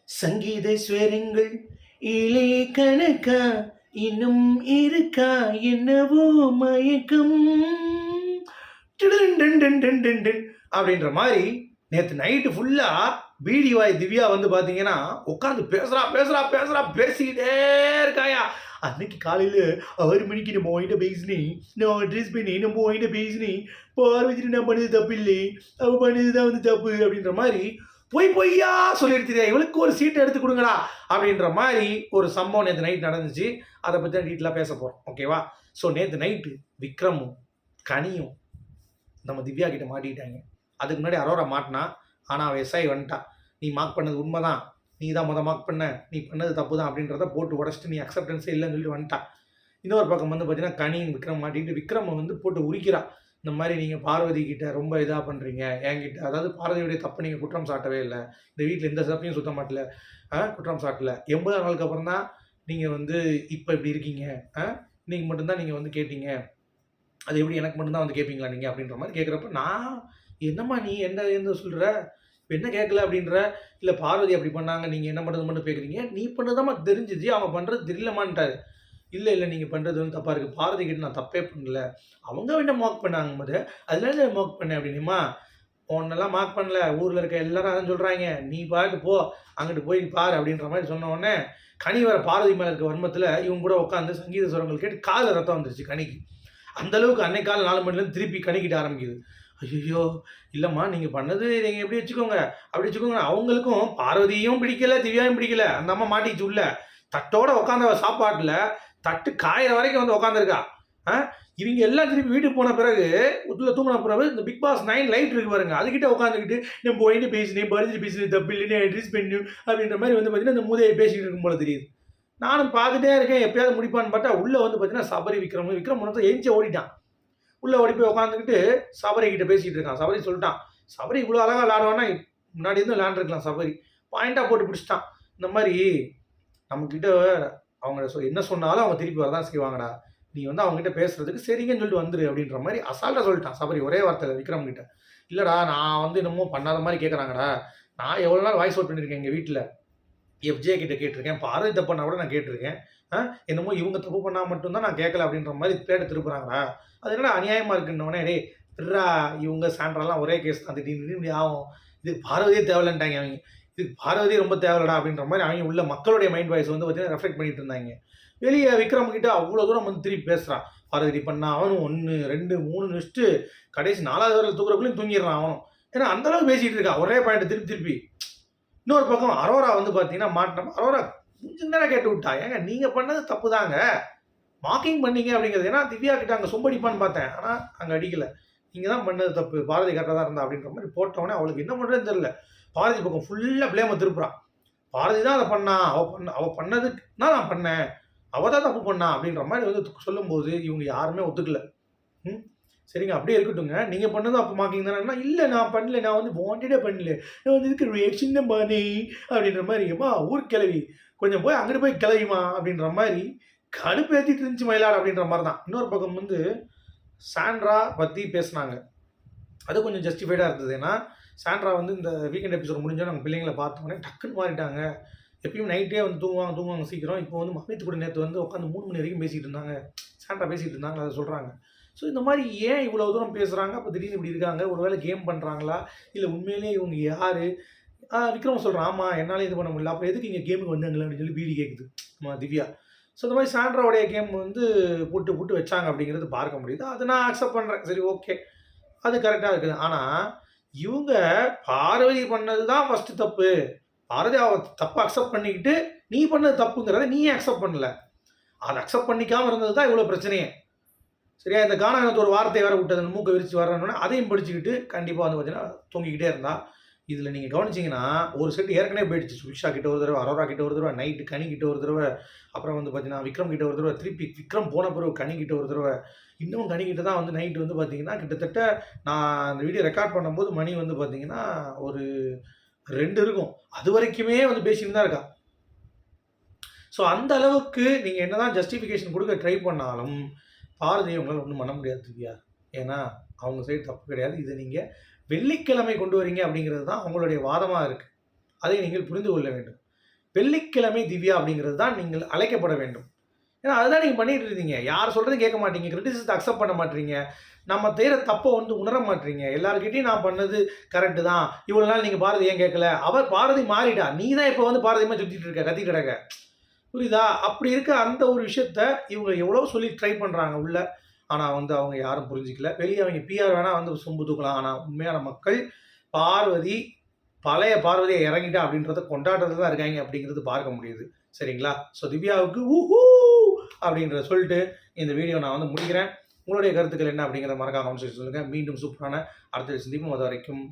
சங்கீத ஸ்வரங்கள் இலே கணக்கா இன்னும் இருக்கா என்னவோ மயக்கம் அப்படின்ற மாதிரி நேற்று நைட்டு ஃபுல்லாக பிடிவாய் திவ்யா வந்து பார்த்தீங்கன்னா உட்காந்து பேசுகிறா பேசுகிறா பேசுகிறா பேசிக்கிட்டே இருக்காயா. அன்னைக்கு காலையில் 6 மணிக்கு நம்ம வாங்கிட்ட பேசினி, நான் ட்ரெஸ் பண்ணி நம்ம வாங்கிட்ட பேசினி, பார்வதிட்டு நான் பண்ணது தப்பு இல்லை, அவள் பண்ணது தான் வந்து தப்பு அப்படின்ற மாதிரி பொய்யா சொல்லிடுச்சு. இவளுக்கு ஒரு சீட்டை எடுத்து கொடுங்கடா அப்படின்ற மாதிரி ஒரு சம்பவம் நேற்று நைட் நடந்துச்சு. அதை பற்றி தான் டீட்டெயிலாக பேச போகிறோம், ஓகேவா? ஸோ நேற்று நைட்டு விக்ரமும் கனியும் நம்ம திவ்யா கிட்ட மாட்டிக்கிட்டாங்க. அதுக்கு முன்னாடி அரோரா மாட்டினா, ஆனால் அவள் எஸ்ஐ வந்துட்டா. நீ மார்க் பண்ணது உண்மைதான், நீ தான் மார்க் பண்ண, நீ பண்ணது தப்பு தான் அப்படின்றத போட்டு உடச்சிட்டு நீ அக்செப்டன்ஸே இல்லைன்னு சொல்லிட்டு வந்துட்டா. இன்னொரு பக்கம் வந்து பார்த்தீங்கன்னா கனியும் விக்ரம் மாட்டிக்கிட்டு விக்ரமை வந்து போட்டு உரிக்கிறா. இந்த மாதிரி நீங்கள் பார்வதி கிட்ட ரொம்ப இதாக பண்ணுறீங்க என்கிட்ட, அதாவது பார்வதியுடைய தப்பு நீங்கள் குற்றம் சாட்டவே இல்லை, இந்த வீட்டில் எந்த தப்பையும் சுத்த மாட்டல, குற்றம் சாட்டலை. 80 நாளுக்கு அப்புறம் தான் நீங்கள் வந்து இப்போ இப்படி இருக்கீங்க, இன்றைக்கி மட்டும்தான் நீங்கள் வந்து கேட்டீங்க, அது எப்படி எனக்கு மட்டும்தான் வந்து கேட்பீங்களா நீங்கள் அப்படின்ற மாதிரி கேட்குறப்ப, நான் என்னம்மா நீ என்ன சொல்கிற, இப்போ என்ன கேட்கல அப்படின்ற, இல்லை பார்வதி அப்படி பண்ணாங்க நீங்கள் என்ன பண்ணுறது மட்டும் கேட்குறீங்க, நீ பண்ணதாம்மா தெரிஞ்சிச்சு, அவன் பண்ணுறது தெரியலமான்ட்டாரு. இல்லை நீங்கள் பண்ணுறது வந்து தப்பாக இருக்குது, பாரதி கிட்ட நான் தப்பே பண்ணல, அவங்க என்ன மார்க் பண்ணாங்க போது அதனால மார்க் பண்ணேன் அப்படின்னுமா. உன்னெல்லாம் மார்க் பண்ணல, ஊரில் இருக்க எல்லாரும் அதான் சொல்கிறாங்க, நீ பாட்டு போ அங்கிட்டு போய் பாரு அப்படின்ற மாதிரி சொன்ன உடனே கனி வர பார்வதி மேலே இருக்க வன்மத்தில் இவங்க கூட உட்காந்து சங்கீத சுரங்கள் கேட்டு காலில் ரத்தம் வந்துருச்சு கனிக்கு. அந்தளவுக்கு அன்னைக்கு காலை 4 மணிலேருந்து திருப்பி கணிக்கிட்ட ஆரம்பிக்குது. ஐயோ இல்லைம்மா நீங்கள் பண்ணது நீங்கள் எப்படி வச்சுக்கோங்க அப்படி வச்சுக்கோங்க. அவங்களுக்கும் பார்வதியும் பிடிக்கல, திவ்யாவும் பிடிக்கல. அந்த அம்மா மாட்டிச்சு உள்ள தட்டோட உட்காந்த சாப்பாட்டில் தட்டு காயிற வரைக்கும் வந்து உட்காந்துருக்கா. இவங்க எல்லாம் திருப்பி வீட்டுக்கு போன பிறகு உள்ள தூங்கின பிறகு இந்த பிக் பாஸ் 9 லைட் இருக்கு பாருங்க, அதுக்கிட்ட உட்காந்துக்கிட்டு நம்ம போயிட்டு பேசினேன், பறிஞ்சு பேசினேன், தப்பு இல்லைன்னு அட்ரஸ் பண்ணு அப்படின்ற மாதிரி வந்து பார்த்தீங்கன்னா இந்த மூதையை பேசிக்கிட்டு இருக்கும் போல தெரியுது. நானும் பார்த்துட்டே இருக்கேன், எப்பயாவது முடிப்பான்னு பார்த்தா உள்ளே வந்து பார்த்தீங்கன்னா சபரி விக்ரம் ஒன்று எஞ்சி ஓடிட்டான். உள்ளே ஓடி போய் உட்காந்துக்கிட்டு சபரி கிட்ட பேசிகிட்டு இருக்கான். சபரி சொல்லிட்டான், சபரி இவ்வளோ அழகாக விளாடுவானா முன்னாடி இருந்து விளாண்டுருக்கலாம், சபரி பாயிண்டாக போட்டு பிடிச்சிட்டான். இந்த மாதிரி நம்மக்கிட்ட அவங்க என்ன சொன்னாலும் அவங்க திருப்பி வரதான் செய்வாங்கடா, நீ வந்து அவங்ககிட்ட பேசுறதுக்கு சரிங்கன்னு சொல்லிட்டு வந்துரு அப்படின்ற மாதிரி அசால்ட்டாக சொல்லிட்டான் சபரி ஒரே வார்த்தையில் விக்ரம் கிட்ட. இல்லைடா நான் வந்து என்னமோ பண்ணாத மாதிரி கேட்குறாங்கடா, நான் எவ்வளோ நாள் வாய்ஸ் அவுட் பண்ணியிருக்கேன் எங்கள் வீட்டில், எஃப்ஜே கிட்ட கேட்டிருக்கேன், பார்வதி தப்பு பண்ணால் கூட நான் கேட்டிருக்கேன், என்னமோ இவங்க தப்பு பண்ணால் மட்டும்தான் நான் கேட்கல அப்படின்ற மாதிரி பேட்டை திருப்புறாங்கடா, அது என்னடா அநியாயமாக இருக்குன்னொடனே டே விட்றா, இவங்க சாண்ட்ராலாம் ஒரே கேஸ் தான், திடீர்னு இப்படி ஆகும், இதுக்கு பார்வதியே தேவையில்லைன்ட்டாங்க அவங்க, இதுக்கு பார்வதி ரொம்ப தேவையில்லடா அப்படின்ற மாதிரி அவங்க உள்ள மக்களுடைய மைண்ட் வாய்ஸ் வந்து பார்த்தீங்கன்னா ரெஃப்ளெக்ட் பண்ணிட்டு இருந்தாங்க. வெளியே விக்ரம் கிட்ட அவ்வளோ தூரம் வந்து திருப்பி பேசுகிறான், பார்வதி பண்ணா அவனும் 1 2 3 நிஷ்ட்டு கடைசி 4வது வரல தூக்குறக்குள்ளேயும் தூங்கிடுறான் அவனும். ஏன்னா அந்தளவுக்கு பேசிகிட்டு இருக்கா ஒரே பாயிண்ட் திருப்பி. இன்னொரு பக்கம் அரோரா வந்து பார்த்தீங்கன்னா மாட்டின அரோரா கொஞ்சம் நேரம் கேட்டு விட்டா, ஏங்க நீங்கள் பண்ணது தப்பு தாங்க, மார்க்கிங் பண்ணீங்க அப்படிங்கிறது. ஏன்னா திவ்யா கிட்ட அங்கே சொம்படிப்பான்னு பார்த்தேன், ஆனால் அங்கே அடிக்கலை, நீங்கள் தான் பண்ணது தப்பு, பாரதி கரெக்டாக தான் இருந்தா அப்படின்ற மாதிரி போட்டவொடனே அவளுக்கு என்ன பண்ணுறதுன்னு தெரியல. பாரதி பக்கம் ஃபுல்லாக பிளேமை திருப்புறான், பாரதி தான் அதை பண்ணா, அவள் பண்ணதுக்கு தான் நான் பண்ணேன், அவள் தான் தப்பு பண்ணா அப்படின்ற மாதிரி வந்து சொல்லும்போது இவங்க யாருமே ஒத்துக்கல. சரிங்க அப்படியே இருக்கட்டுங்க, நீங்கள் பண்ணதும் அப்போ மார்க்கிங் தானே, இல்லை நான் பண்ணல, நான் வந்து வாண்டடே பண்ணல, நான் வந்து இதுக்கு ரியாக்ஷன் தான் பண்ணி அப்படின்ற மாதிரி. ஏமா ஊருக்கு கிளவி கொஞ்சம் போய் அங்கிட்டு போய் கிளவிமா அப்படின்ற மாதிரி கடுப்பேற்றிட்டு இருந்துச்சு மயிலாடு அப்படின்ற மாதிரி தான். இன்னொரு பக்கம் வந்து சாண்ட்ரா பற்றி பேசினாங்க, அது கொஞ்சம் ஜஸ்டிஃபைடாக இருந்தது. ஏன்னா சாண்ட்ரா வந்து இந்த வீக்கெண்ட் எபிசோட் முடிஞ்சோம் நாங்கள் பிள்ளைங்களை பார்த்தோன்னே டக்குன்னு மாறிட்டாங்க. எப்பயும் நைட்டே வந்து தூங்குவாங்க சீக்கிரம். இப்போ வந்து மமித் கூட நேற்று வந்து உட்காந்து 3 மணி வரைக்கும் பேசிகிட்டு இருந்தாங்க, சாண்ட்ரா பேசிகிட்டு இருந்தாங்க, அதை சொல்கிறாங்க. ஸோ இந்த மாதிரி ஏன் இவ்வளோ தூரம் பேசுகிறாங்க, அப்போ திடீர்னு இப்படி இருக்காங்க, ஒரு வேளை கேம் பண்ணுறாங்களா, இல்லை உண்மையிலேயே இவங்க யார்? விக்ரம் சொல்கிறான், ஆமாம் என்னால் இது பண்ண முடியல, அப்போ எதுக்கு இங்கே கேமுக்கு வந்தாங்களே அப்படின்னு சொல்லி பீடி கேட்குது திவ்யா. ஸோ இந்த மாதிரி சாண்ட்ராவுடைய கேம் வந்து போட்டு வச்சாங்க அப்படிங்கிறது பார்க்க முடியுது. அதை நான் அக்செப்ட் பண்ணுறேன், சரி ஓகே, அது கரெக்டாக இருக்குது. ஆனால் இவங்க பார்வதி பண்ணது தான் ஃபஸ்ட்டு தப்பு, பார்வதி அவள் தப்பு அக்செப்ட் பண்ணிக்கிட்டு நீ பண்ணது தப்புங்கிறத நீயே அக்செப்ட் பண்ணல, அதை அக்செப்ட் பண்ணிக்காமல் இருந்தது தான் இவ்வளோ பிரச்சனையே. சரியா, இந்த கானாகத்து ஒரு வார்த்தை வேறு விட்டது, மூக்கை விரிச்சு வரணுன்னா அதையும் படிச்சுக்கிட்டு கண்டிப்பாக வந்து பார்த்தீங்கன்னா தூங்கிக்கிட்டே இருந்தா. இதில் நீங்கள் கவனிச்சிங்கன்னா ஒரு செட் ஏற்கனவே போயிடுச்சு, சுபிக்ஷா கிட்ட ஒரு தடவை, அரோரா கிட்ட ஒரு தடவை, நைட்டு கனி கிட்ட ஒரு தடவை, அப்புறம் வந்து பார்த்தீங்கன்னா விக்ரம் கிட்ட ஒரு தடவை, திருப்பி விக்ரம் போன பிறகு கனி கிட்ட ஒரு தடவை, இன்னும் கனி கிட்ட தான் வந்து நைட்டு வந்து பார்த்தீங்கன்னா கிட்டத்தட்ட நான் அந்த வீடியோ ரெக்கார்ட் பண்ணும்போது மணி வந்து பார்த்தீங்கன்னா ஒரு 2 இருக்கும், அது வரைக்குமே வந்து பேசிட்டு தான் இருக்கா. ஸோ அந்த அளவுக்கு நீங்கள் என்ன தான் ஜஸ்டிஃபிகேஷன் கொடுக்க ட்ரை பண்ணாலும் பாரதியை உங்களால் ஒன்றும் பண்ண முடியாது திவ்யா. ஏன்னா அவங்க சைடு தப்பு கிடையாது, இதை நீங்கள் வெள்ளிக்கிழமை கொண்டு வரீங்க அப்படிங்கிறது தான் அவங்களுடைய வாதமாக இருக்குது, அதை நீங்கள் புரிந்து கொள்ள வேண்டும். வெள்ளிக்கிழமை திவ்யா அப்படிங்கிறது தான் நீங்கள் அழைக்கப்பட வேண்டும். ஏன்னா அதுதான் நீங்கள் பண்ணிட்டு இருந்தீங்க. யார் சொல்கிறதும் கேட்க மாட்டீங்க. கிரிட்டிசிசத்தை அக்செப்ட் பண்ண மாட்டீங்க. நம்ம செய்கிற தப்பை வந்து உணர மாட்டீங்க. எல்லாருக்கிட்டையும் நான் பண்ணது கரெக்டு தான். இவ்வளோ நாள் நீங்கள் பாரதி ஏன் கேட்கல? அவர் பாரதி மாறிட்டா. நீ தான் இப்போ வந்து பாரதியமாக சுற்றிட்டு இருக்க, கத்தி கிடக்க. புரியுதா? அப்படி இருக்க அந்த ஒரு விஷயத்த இவங்க எவ்வளோ சொல்லி ட்ரை பண்ணுறாங்க உள்ள. ஆனால் வந்து அவங்க யாரும் புரிஞ்சிக்கல. வெளியே அவங்க பிஆர் வேணால் வந்து சொம்பு தூக்கலாம். ஆனால் உண்மையான மக்கள் பார்வதி பழைய பார்வதியை இறங்கிட்டா அப்படின்றத கொண்டாடுறது தான் இருக்காங்க அப்படிங்கிறது பார்க்க முடியுது. சரிங்களா? ஸோ திவ்யாவுக்கு ஊஹூ அப்படின்றத சொல்லிட்டு இந்த வீடியோ நான் வந்து முடிக்கிறேன். உங்களுடைய கருத்துக்கள் என்ன அப்படிங்கிறத மறக்காம கமெண்ட் செக்ஷன்ல சொல்லுங்க. மீண்டும் சூப்பரான அடுத்த சந்திப்போம். அது வரைக்கும்